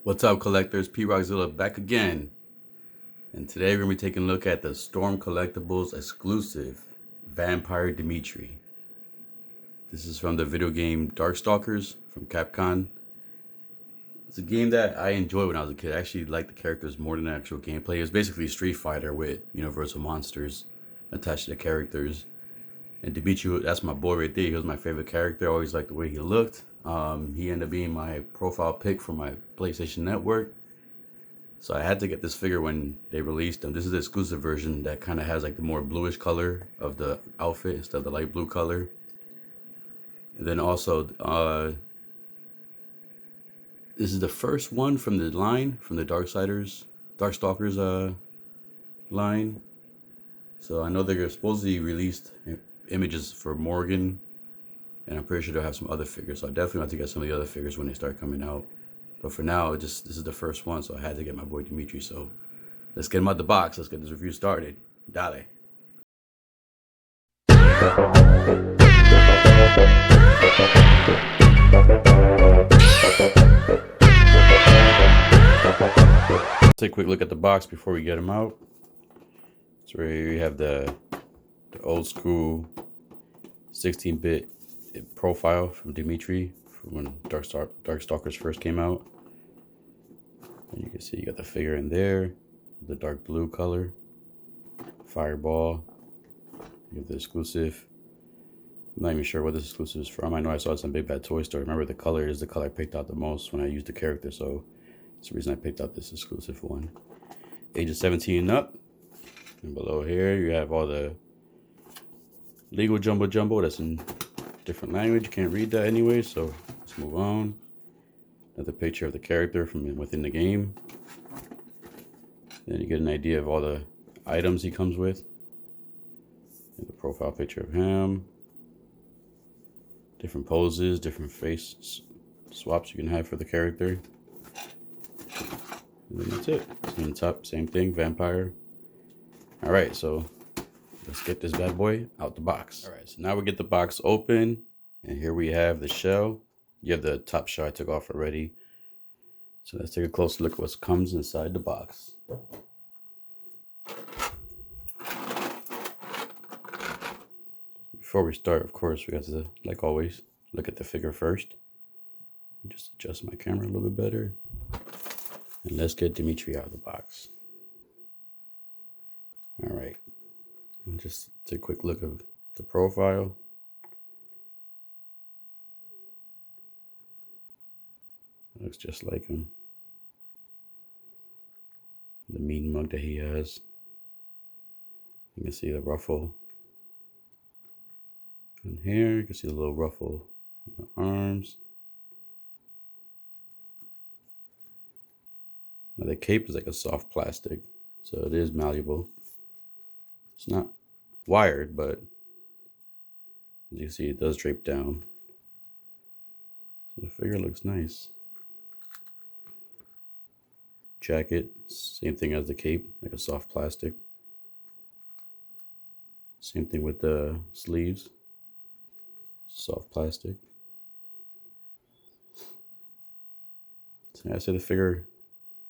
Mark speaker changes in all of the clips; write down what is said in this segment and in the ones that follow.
Speaker 1: What's up, collectors? P-Rockzilla back again. And today we're going to be taking a look at the Storm Collectibles exclusive Vampire Dimitri. This is from the video game Darkstalkers from Capcom. It's a game that I enjoyed when I was a kid. I actually liked the characters more than the actual gameplay. It was basically Street Fighter with universal monsters attached to the characters. And Dimitri, that's my boy right there. He was my favorite character. I always liked the way he looked. He ended up being my profile pick for my PlayStation Network. So I had to get this figure when they released them. This is the exclusive version that kind of has like the more bluish color of the outfit instead of the light blue color. And then also, this is the first one from the line, from the Darkstalkers line. So I know they're supposedly released images for Morgan, and I'm pretty sure they'll have some other figures. So I definitely want to get some of the other figures when they start coming out. But for now, this is the first one, so I had to get my boy Dimitri. So let's get him out the box. Let's get this review started. Dale. Take a quick look at the box before we get him out. So right here you have the old school 16-bit profile from Dimitri from when Darkstalkers first came out. And you can see you got the figure in there, the dark blue color, fireball. You have the exclusive. I'm not even sure what this exclusive is from. I know I saw it in Big Bad Toy Store. Remember, the color is the color I picked out the most when I used the character, so that's the reason I picked out this exclusive one. Age of 17 and up. And below here you have all the legal jumbo that's in different language. You can't read that anyway, so let's move on. Another picture of the character from within the game. Then you get an idea of all the items he comes with. And the profile picture of him. Different poses, different face swaps you can have for the character. And then that's it. So on top, same thing, vampire. Alright, so let's get this bad boy out the box. Alright, so now we get the box open. And here we have the shell. You have the top shell I took off already. So let's take a closer look at what comes inside the box. Before we start, of course, we have to, like always, look at the figure first. Just adjust my camera a little bit better. And let's get Dimitri out of the box. Alright. Just take a quick look of the profile. Looks just like him. The mean mug that he has. You can see the ruffle. And here you can see the little ruffle on the arms. Now the cape is like a soft plastic, so it is malleable. It's not wired, but as you can see, it does drape down. So the figure looks nice. Jacket, same thing as the cape, like a soft plastic. Same thing with the sleeves, soft plastic. So I say the figure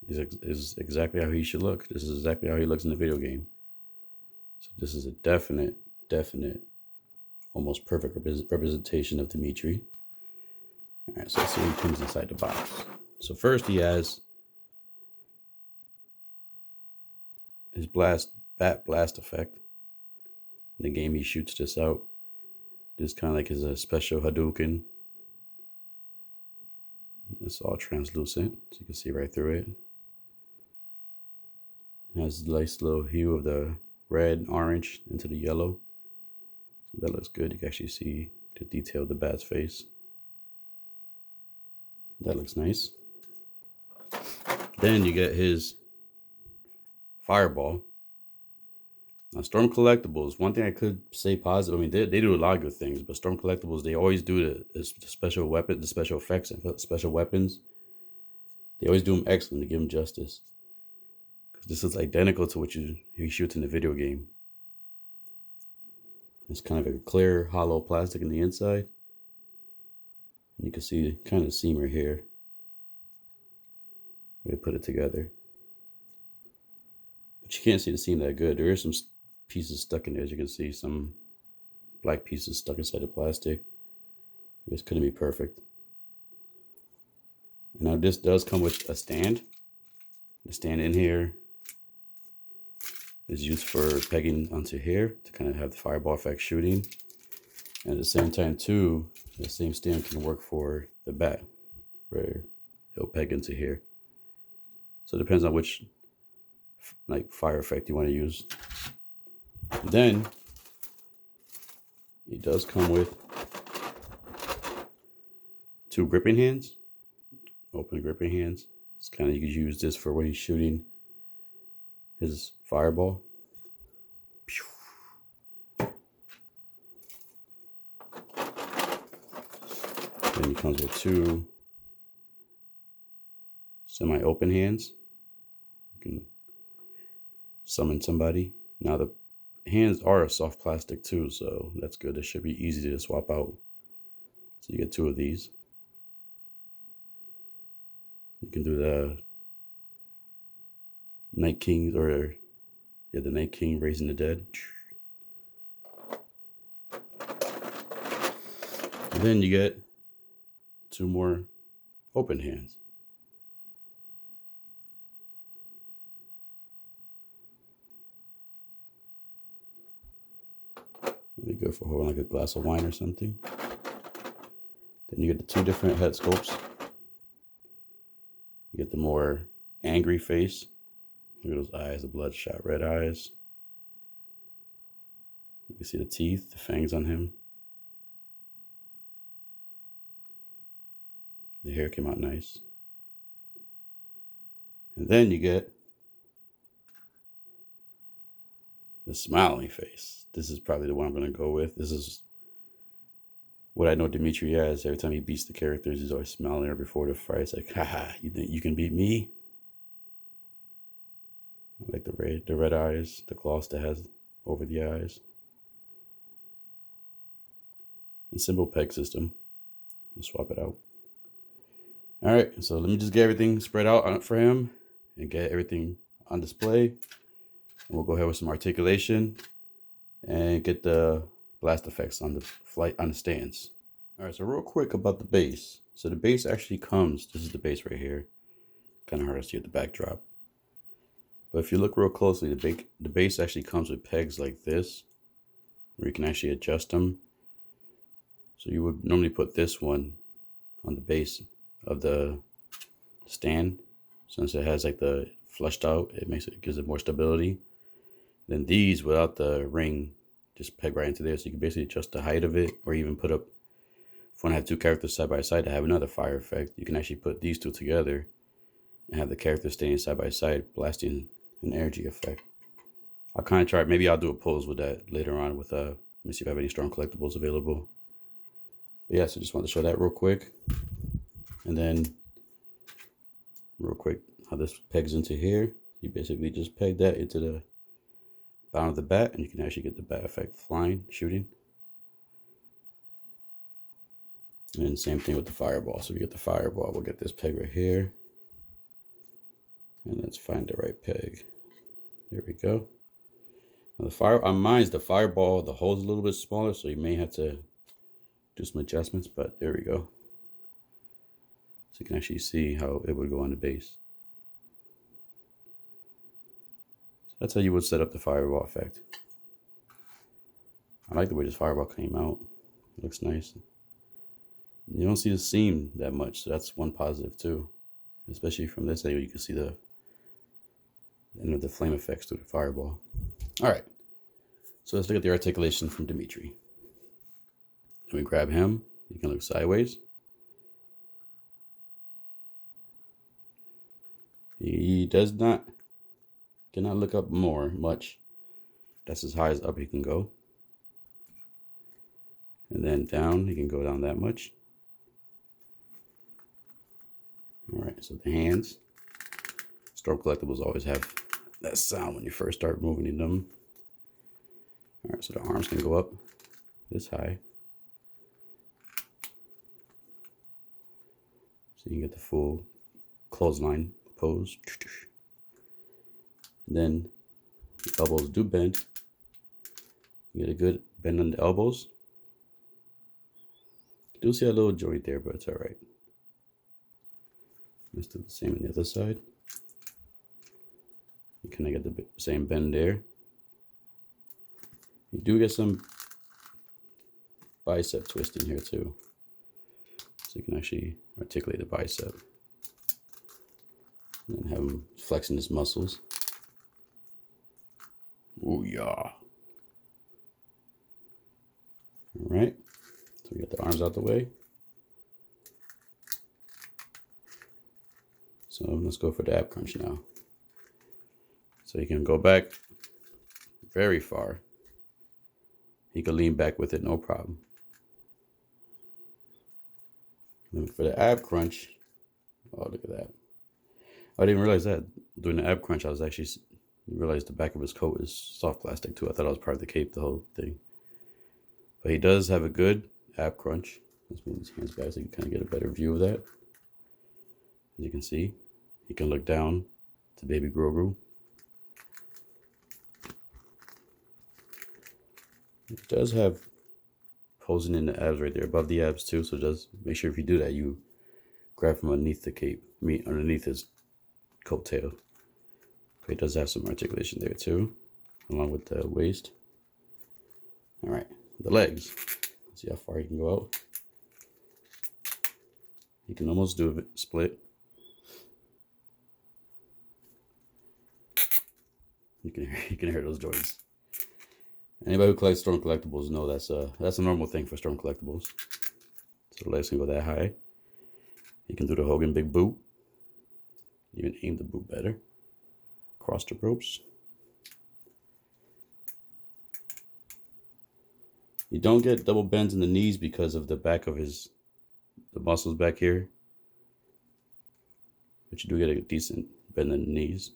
Speaker 1: is exactly how he should look. This is exactly how he looks in the video game. So this is a definite, almost perfect representation of Dimitri. All right, so let's see what comes inside the box. So first he has his bat blast effect. In the game he shoots this out. This kind of like his special Hadouken. It's all translucent, so you can see right through it. It has a nice little hue of the red, orange into the yellow. So that looks good. You can actually see the detail of the bat's face. That looks nice. Then you get his fireball. Now, Storm Collectibles, one thing I could say positive, I mean, they do a lot of good things, but Storm Collectibles, they always do the special weapon, the special effects and special weapons. They always do them excellent to give them justice. Because this is identical to what he shoots in the video game. It's kind of like a clear, hollow plastic in the inside. And you can see kind of the seam right here. We put it together. But you can't see the seam that good. There is some pieces stuck in there, as you can see, some black pieces stuck inside the plastic. This couldn't be perfect. Now this does come with a stand. The stand in here is used for pegging onto here to kind of have the fireball effect shooting. And at the same time too, the same stand can work for the bat, where it'll peg into here. So it depends on which like fire effect you want to use. And then it does come with 2 gripping hands, open gripping hands. It's kind of, you could use this for when he's shooting his fireball. Then he comes with 2 semi-open hands. You can summon somebody. Now the hands are a soft plastic too, so that's good. It should be easy to swap out. So you get 2 of these. You can do the Night King, or yeah, the Night King raising the dead. And then you get 2 more open hands. That'd be good for holding like a glass of wine or something. Then you get the 2 different head sculpts. You get the more angry face. Look at those eyes, the bloodshot red eyes. You can see the teeth, the fangs on him. The hair came out nice. And then you get the smiling face. This is probably the one I'm going to go with. This is what I know Dimitri has. Every time he beats the characters, he's always smiling right before the fight. It's like, haha, you think you can beat me? I like the red eyes, the gloss that has over the eyes. And symbol peg system. Let's swap it out. All right, so let me just get everything spread out for him and get everything on display. And we'll go ahead with some articulation and get the blast effects on the stands. All right, so real quick about the base. So the base actually comes, this is the base right here. Kind of hard to see at the backdrop. But if you look real closely, the base actually comes with pegs like this, where you can actually adjust them. So you would normally put this one on the base of the stand. Since it has like the fleshed out, it gives it more stability. Then these without the ring just peg right into there. So you can basically adjust the height of it, or even put up, if you want to have 2 characters side by side to have another fire effect, you can actually put these 2 together and have the characters standing side by side, blasting an energy effect. I'll kind of try, maybe I'll do a pose with that later on with, let me see if I have any strong collectibles available. But yeah, so just wanted to show that real quick. And then real quick, how this pegs into here. You basically just peg that into the bottom of the bat, and you can actually get the bat effect flying, shooting. And same thing with the fireball. So we get the fireball, we'll get this peg right here. And let's find the right peg. There we go. Now the fire on mine's the fireball, the hole's a little bit smaller, so you may have to do some adjustments, but there we go. So you can actually see how it would go on the base. So that's how you would set up the fireball effect. I like the way this fireball came out. It looks nice. You don't see the seam that much, so that's one positive too. Especially from this angle, you can see the end of the flame effects through the fireball. All right, so let's look at the articulation from Dimitri. When we grab him, you can look sideways. He cannot look up much. That's as high as up he can go. And then down, he can go down that much. All right, so the hands. Storm Collectibles always have that sound when you first start moving them. All right, so the arms can go up this high. So you can get the full clothesline pose. And then the elbows do bend. You get a good bend on the elbows. You do see a little joint there, but it's all right. Let's do the same on the other side. You kind of get the same bend there. You do get some bicep twisting here too. So you can actually articulate the bicep. And then have him flexing his muscles. Ooh, yeah. All right. So we got the arms out the way. So let's go for the ab crunch now. So you can go back very far. He can lean back with it, no problem. And for the ab crunch, oh, look at that. I didn't realize that. Doing the ab crunch, I was actually realized the back of his coat is soft plastic too. I thought it was part of the cape, the whole thing. But he does have a good ab crunch. Let's move his hands back so you can kind of get a better view of that. As you can see, he can look down to baby Grogu. It does have posing in the abs right there, above the abs too. So just make sure if you do that, you grab from underneath the cape, underneath his coattail. But it does have some articulation there too, along with the waist. All right, the legs. Let's see how far he can go out. He can almost do a split. You can hear those joints. Anybody who collects Storm Collectibles know that's a normal thing for Storm Collectibles. So the legs can go that high. You can do the Hogan big boot. Even aim the boot better. Cross the ropes. You don't get double bends in the knees because of the back of the muscles back here. But you do get a decent bend in the knees.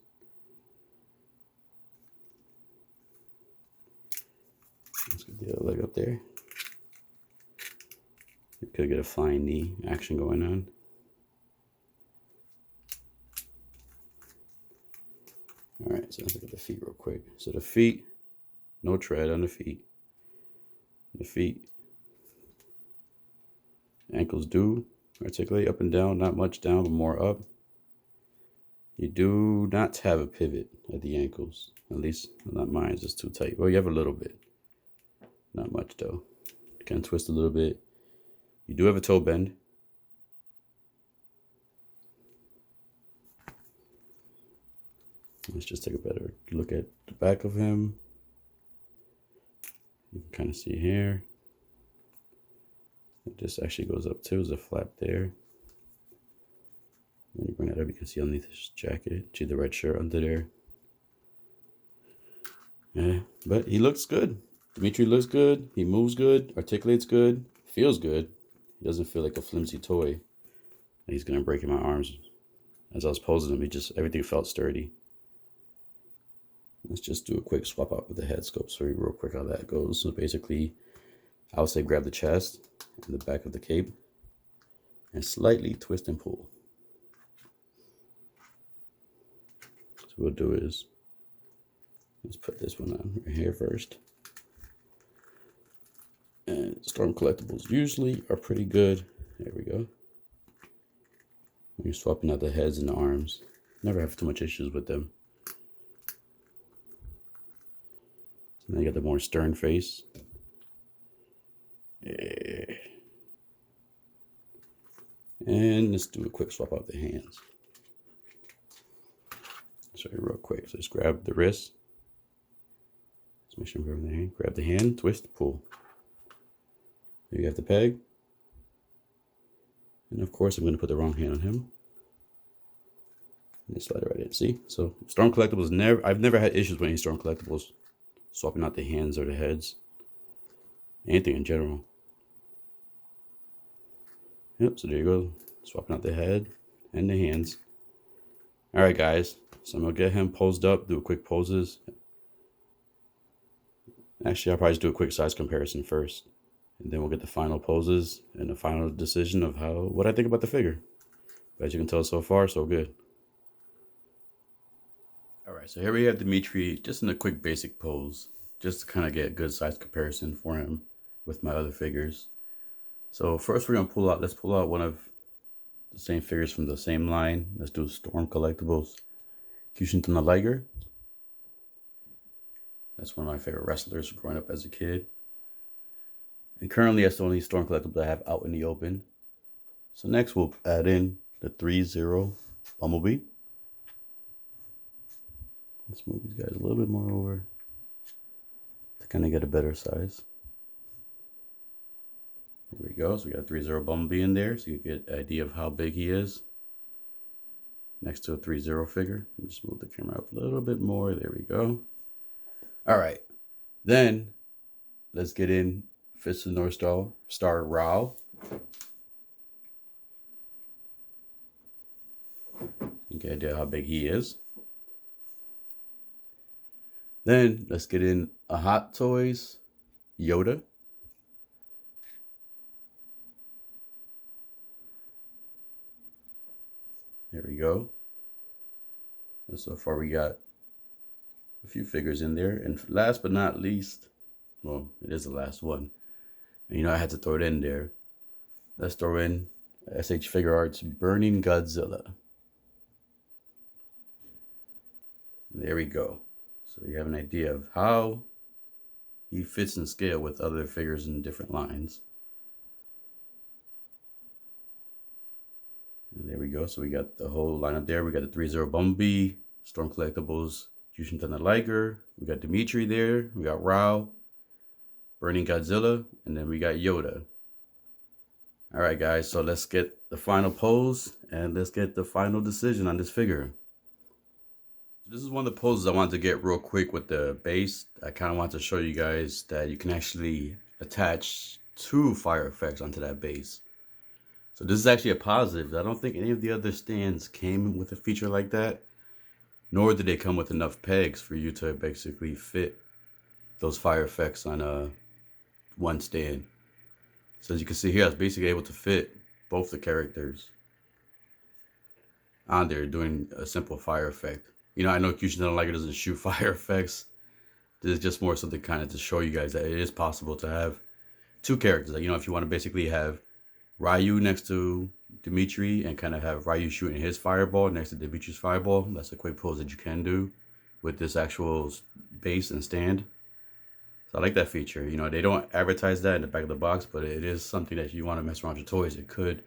Speaker 1: Let's get the other leg up there. You could get a flying knee action going on. All right, so let's look at the feet real quick. So the feet, no tread on the feet. The feet, ankles do articulate up and down, not much down, but more up. You do not have a pivot at the ankles, at least not mine, it's just too tight. Well, you have a little bit, not much though. You can twist a little bit. You do have a toe bend. Let's just take a better look at the back of him. You can kind of see here. It just actually goes up too. There's a flap there. When you bring that up, you can see underneath his jacket. See the red shirt under there. Yeah, but he looks good. Dimitri looks good. He moves good. Articulates good. Feels good. He doesn't feel like a flimsy toy. He's gonna break in my arms. As I was posing him, everything felt sturdy. Let's just do a quick swap out with the head sculpt. So real quick how that goes. So basically, I would say grab the chest and the back of the cape and slightly twist and pull. So what we'll do is, let's put this one on right here first. And Storm Collectibles usually are pretty good. There we go. When you're swapping out the heads and the arms, never have too much issues with them. Now you got the more stern face. Yeah. And let's do a quick swap out the hands. Sorry, real quick. So just grab the wrist. Let's make sure I'm grabbing the hand. Grab the hand, twist, pull. There you have the peg. And of course, I'm going to put the wrong hand on him. And just slide it right in. See? So Storm Collectibles I've never had issues with any Storm Collectibles. Swapping out the hands or the heads. Anything in general. Yep, so there you go. Swapping out the head and the hands. Alright guys, so I'm going to get him posed up, do a quick poses. Actually, I'll probably just do a quick size comparison first. And then we'll get the final poses and the final decision of what I think about the figure. But as you can tell so far, so good. right, so here we have Dimitri, just in a quick basic pose, just to kind of get a good size comparison for him with my other figures. So first we're gonna let's pull out one of the same figures from the same line. Let's do Storm Collectibles, Wu-Tang Liger. That's one of my favorite wrestlers growing up as a kid. And currently that's the only Storm Collectible I have out in the open. So next we'll add in the 3-0 Bumblebee. Let's move these guys a little bit more over to kind of get a better size. There we go. So we got a 3-0 Bumblebee in there, so you get an idea of how big he is. Next to a 3-0 figure. Just move the camera up a little bit more. There we go. All right. Then let's get in Fist of the North Star Rao. You get an idea how big he is. Then let's get in a Hot Toys Yoda. There we go. And so far we got a few figures in there. And last but not least, well, it is the last one. And you know I had to throw it in there. Let's throw in SH Figure Arts Burning Godzilla. There we go. So you have an idea of how he fits in scale with other figures in different lines. And there we go. So we got the whole lineup there. We got the 3-0 Bumblebee, Storm Collectibles, Wu-Tang Liger. We got Dimitri there. We got Rao, Burning Godzilla, and then we got Yoda. All right, guys. So let's get the final pose and let's get the final decision on this figure. This is one of the poses I wanted to get real quick with the base. I kind of want to show you guys that you can actually attach 2 fire effects onto that base. So this is actually a positive. I don't think any of the other stands came with a feature like that, nor did they come with enough pegs for you to basically fit those fire effects on one stand. So as you can see here, I was basically able to fit both the characters on there doing a simple fire effect. You know, I know Wu-Tang Liger doesn't shoot fire effects. This is just more something kind of to show you guys that it is possible to have 2 characters. You know, if you want to basically have Ryu next to Dimitri and kind of have Ryu shooting his fireball next to Dimitri's fireball, that's a quick pose that you can do with this actual base and stand. So I like that feature. You know, they don't advertise that in the back of the box, but it is something that if you want to mess around with your toys, it could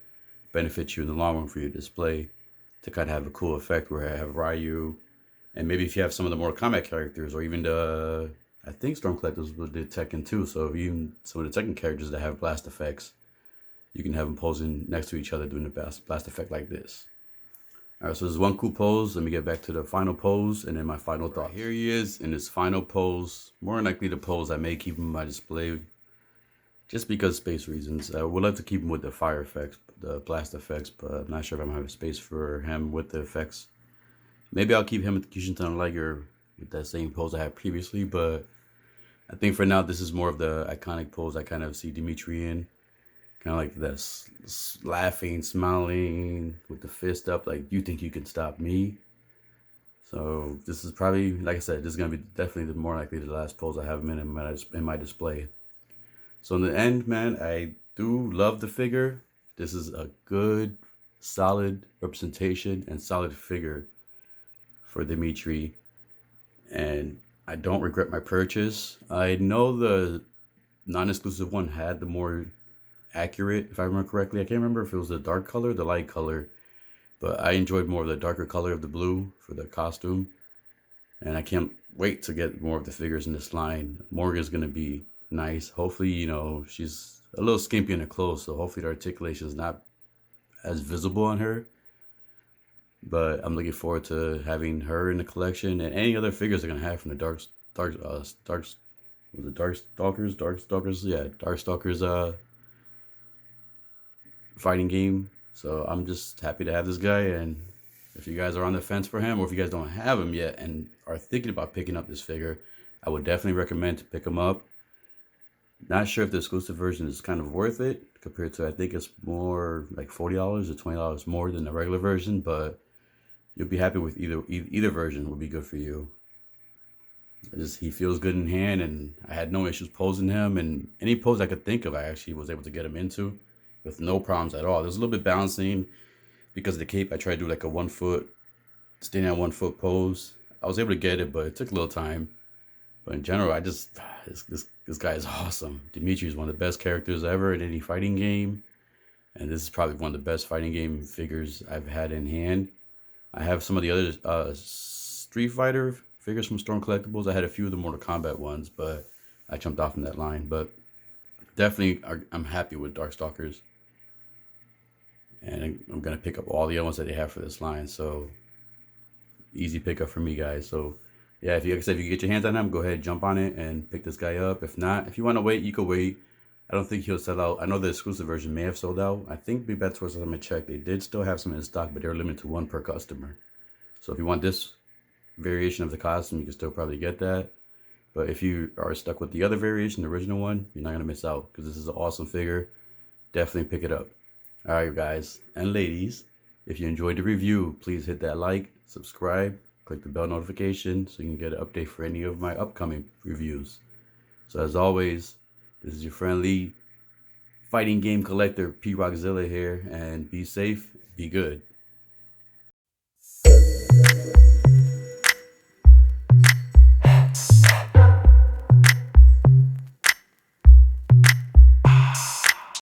Speaker 1: benefit you in the long run for your display to kind of have a cool effect where I have Ryu. And maybe if you have some of the more combat characters, or even the, I think Storm Collectibles did Tekken too. So even some of the Tekken characters that have blast effects, you can have them posing next to each other doing the blast effect like this. All right, so there's one cool pose. Let me get back to the final pose and then my final thought. Here he is in his final pose. More than likely the pose I may keep him in my display just because space reasons. I would love to keep him with the fire effects, the blast effects, but I'm not sure if I'm gonna have space for him with the effects. Maybe I'll keep him with the Wu-Tang Liger with that same pose I had previously, but I think for now this is more of the iconic pose I kind of see Dimitri in. Kind of like this laughing, smiling with the fist up, like, you think you can stop me? So this is probably, like I said, this is going to be definitely more likely the last pose I have him in my display. So in the end, man, I do love the figure. This is a good, solid representation and solid figure for Dimitri, and I don't regret my purchase. I know the non-exclusive one had the more accurate, if I remember correctly. I can't remember if it was the dark color, the light color, but I enjoyed more of the darker color of the blue for the costume, and I can't wait to get more of the figures in this line. Morgan's gonna be nice. Hopefully, you know, she's a little skimpy in her clothes, so hopefully the articulation is not as visible on her. But I'm looking forward to having her in the collection and any other figures they're gonna have from the Darkstalkers, yeah, Darkstalkers fighting game. So I'm just happy to have this guy, and if you guys are on the fence for him, or if you guys don't have him yet and are thinking about picking up this figure, I would definitely recommend to pick him up. Not sure if the exclusive version is kind of worth it compared to, I think it's more like $40 or $20 more than the regular version, but you'll be happy with either version will be good for you. He feels good in hand, and I had no issues posing him, and any pose I could think of, I actually was able to get him into with no problems at all. There's a little bit balancing because of the cape. I tried to do like a 1 foot, standing on 1 foot pose. I was able to get it, but it took a little time. But in general, I just, this guy is awesome. Dimitri is one of the best characters ever in any fighting game. And this is probably one of the best fighting game figures I've had in hand. I have some of the other Street Fighter figures from Storm Collectibles. I had a few of the Mortal Kombat ones, but I jumped off from that line. But definitely, I'm happy with Darkstalkers. And I'm going to pick up all the other ones that they have for this line. So, easy pickup for me, guys. So, yeah, like I said, if you get your hands on him, go ahead, jump on it, and pick this guy up. If not, if you want to wait, you can wait. I don't think he'll sell out. I know the exclusive version may have sold out. I think BBICN, last time I checked, they did still have some in stock, but they're limited to 1 per customer. So if you want this variation of the costume, you can still probably get that. But if you are stuck with the other variation, the original one, you're not going to miss out because this is an awesome figure. Definitely pick it up. All right, guys and ladies, if you enjoyed the review, please hit that like, subscribe, click the bell notification so you can get an update for any of my upcoming reviews. So as always, this is your friendly fighting game collector, P Rockzilla here, and be safe, be good.